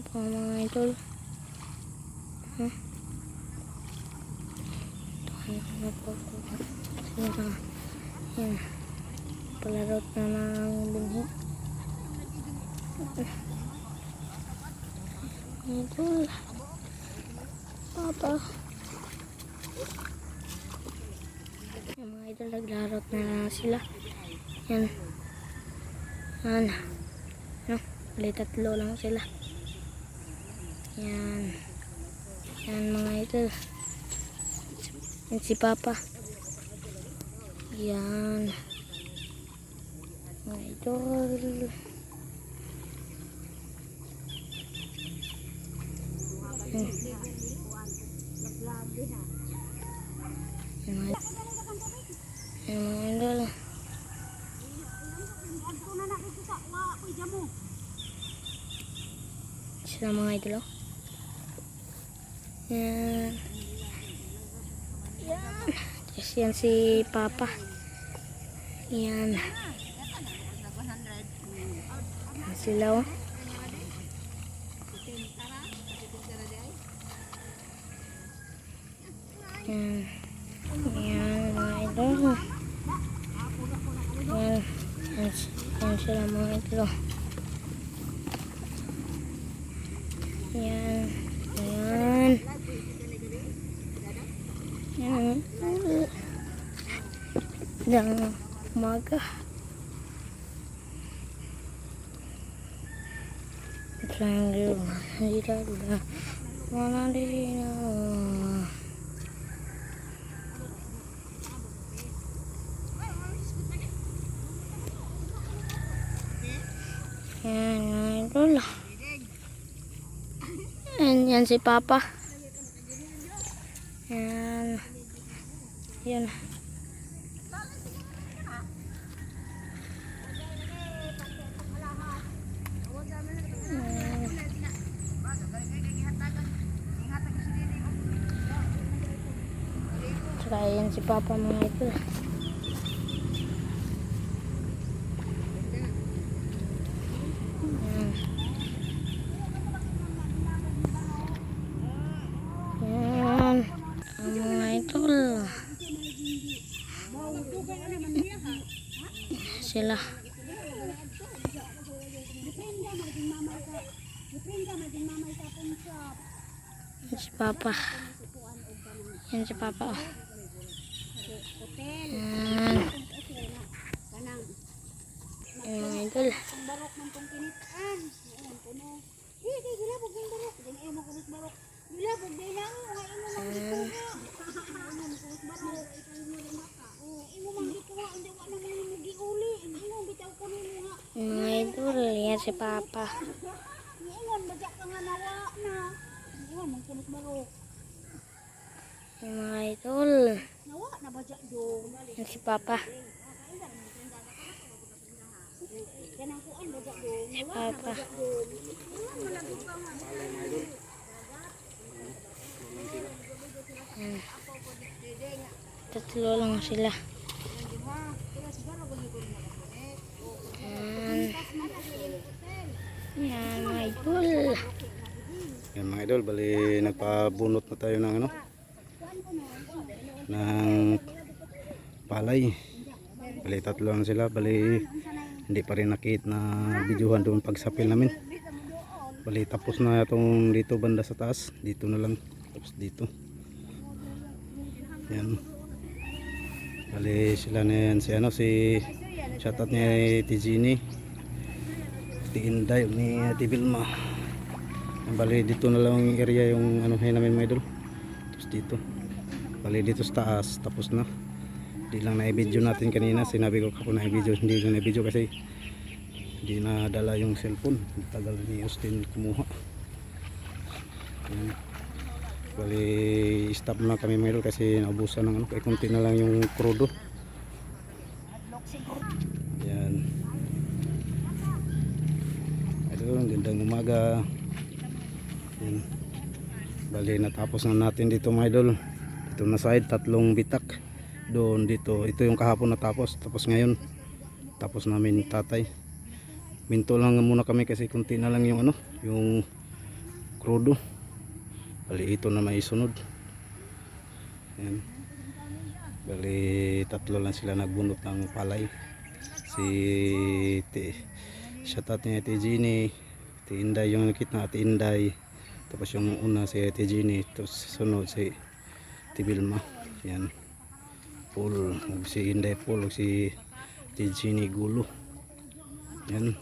pa mga idol. Ano po sila. Yan. Palarot na ng binhi. Idol. Papa. Yung mga idol naglarot na sila. Yan. Yan. No, bali tatlo lang sila. Yan. Yan mga idol. Yan si Papa. Yan. Mga idol. Yan. Yan mga idol. Sila mga idol. Yan. Yan. Yes, yan si Papa. Yan. Yan sila oh. Yan. Yan mga idol. Yan. Yan sila mga idol. Yan. Yan. Yan. Yan. Umaga. Triangle. Hindi na. Wala din na. Yan. Yan idol. Yan si Papa. Yan. Yan. Saka yan si Papa mga ito. Yan. Ang mga ito. Sila. Yan si Papa. Yan si Papa. Oh. Yan. Yan mga idol. Mga idol, yan si Papa. Yung mga idol. Yan si Papa. Si Papa. Tatlo lang sila. Yan mga idol. Yan mga idol, bali nagpabunot na tayo ng ng palay. Bali tatlo lang sila, bali hindi pa rin nakita na videohan doon pagsapil namin. Bali tapos na itong dito banda sa taas, dito na lang, tapos dito. Yan. Bali sila na yan, si shoutout niya Tijini, Inday ni Ate Vilma. Bali dito na lang yung area yung namin mga idol. Tapos dito. Bali dito sa taas tapos na. Hindi lang na-video natin kanina. Sinabi ko kapag na-video, hindi lang na-video kasi hindi na dala yung cellphone. Tagal ni Austin kumuha. Bali stop na kami mga idol kasi naubusan ng kaya konti na lang yung krudo. Yan. Idol, gandang umaga. Yan. Bali natapos na natin dito mga idol. Dito na side, tatlong bitak. Doon dito, ito yung kahapon natapos. Tapos ngayon, tapos namin tatay. Minto lang muna kami kasi kunti na lang yung yung krudo. Bali ito na may sunod. Yan. Bali tatlo lang sila nagbunot ng palay. Si shoutout niya Ate Jeannie, Ate Inday yung nakita na Ate Inday. Tapos yung una si Ate Jeannie, tapos sunod si Ate Vilma. Yan. Paul, si Inday Paul, si Ate Jeannie Gulo. Yan.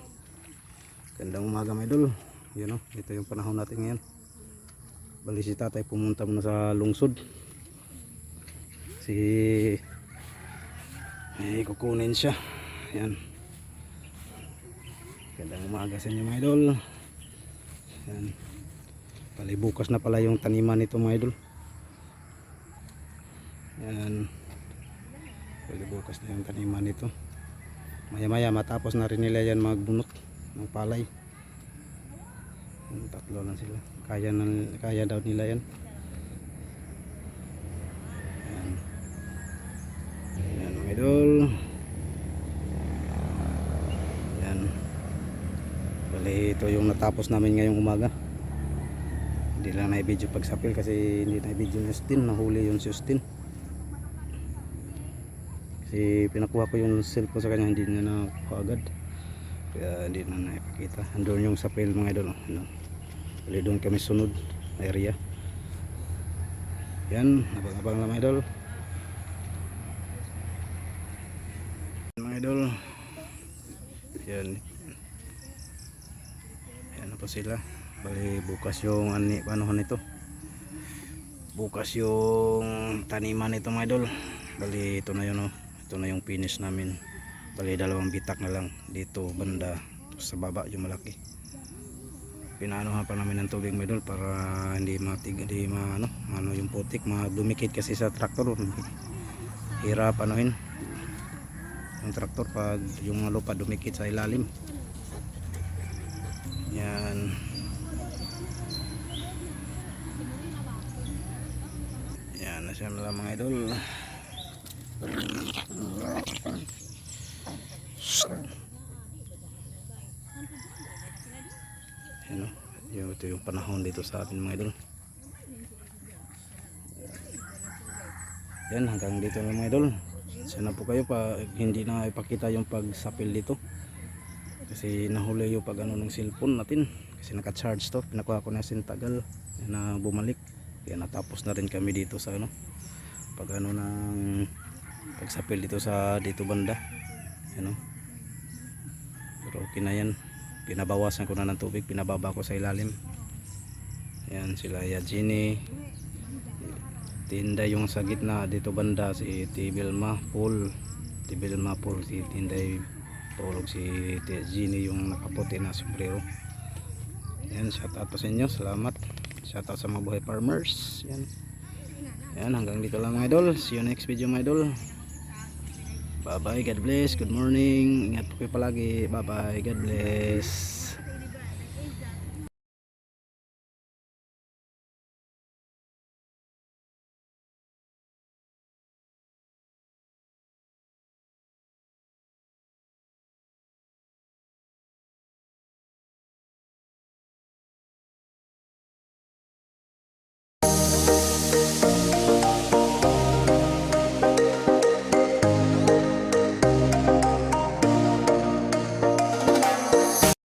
Gandang umaga mga idol. Yan o, ito yung panahon natin ngayon. Bali si tatay pumunta muna sa lungsod. Kukunin siya. Yan. Gandang umaga sa inyo mga idol. Yan. Bali bukas na pala yung taniman nito mga idol. Yan. Bali bukas na yung taniman nito. Maya maya matapos na rin nila yan magbunot ng palay. Yan, tatlo lang sila. Kaya daw nila yan. Yan mga idol. Yan. Bali ito yung natapos namin ngayong umaga. Hindi lang na-video pagsapil kasi hindi na-video yung Justin. Nahuli yung Justin. Kasi pinakuha ko yung cellphone sa kanya, hindi niya nakuha agad. Kaya hindi na naipakita. Andun yung sapil mga idol. Bali doon kami sunod na area. Yan, abang-abang lang mga idol. Mga idol. Yan. Yan na po sila. Bali bukas yung panuhan nito. Bukas yung taniman nito mga idol. Bali ito na yun oh. Ito na yung finish namin. Bali dalawang bitak na lang dito banda sa baba yung malaki. Pinaanuhan pa namin ng tubig mga idol para hindi yung putik madumikit kasi sa traktor. Hirap anuhin yung traktor pag yung lupa dumikit sa ilalim. Yan. Yan na siya mga idol. Yan o. Ito yung panahon dito sa atin mga idol. Yan hanggang dito lang mga idol. Sana po kayo pa hindi na ipakita yung pagsapil dito. Kasi nahuli yung pag ano ng cellphone natin. Kasi naka-charge to. Pinakuha ko na sintagal na bumalik. Kaya natapos na rin kami dito sa ano. Pag ano ng pagsapil dito sa dito banda. Ano. Pero okay na yan. Pinabawasan ko na ng tubig. Pinababa ko sa ilalim. Yan sila Yajini. Tinday yung sa gitna dito banda si Vilma Paul. Vilma Paul si Tinday Paul si Yajini yung nakaputi na sombrero. Yan shout out sa inyo. Salamat. Shout out sa mga buhay farmers. Yan. Yan hanggang dito lang mga idol. See you next video mga idol. Bye bye. God bless. Good morning. Ingat po kayo palagi. Bye bye. God bless.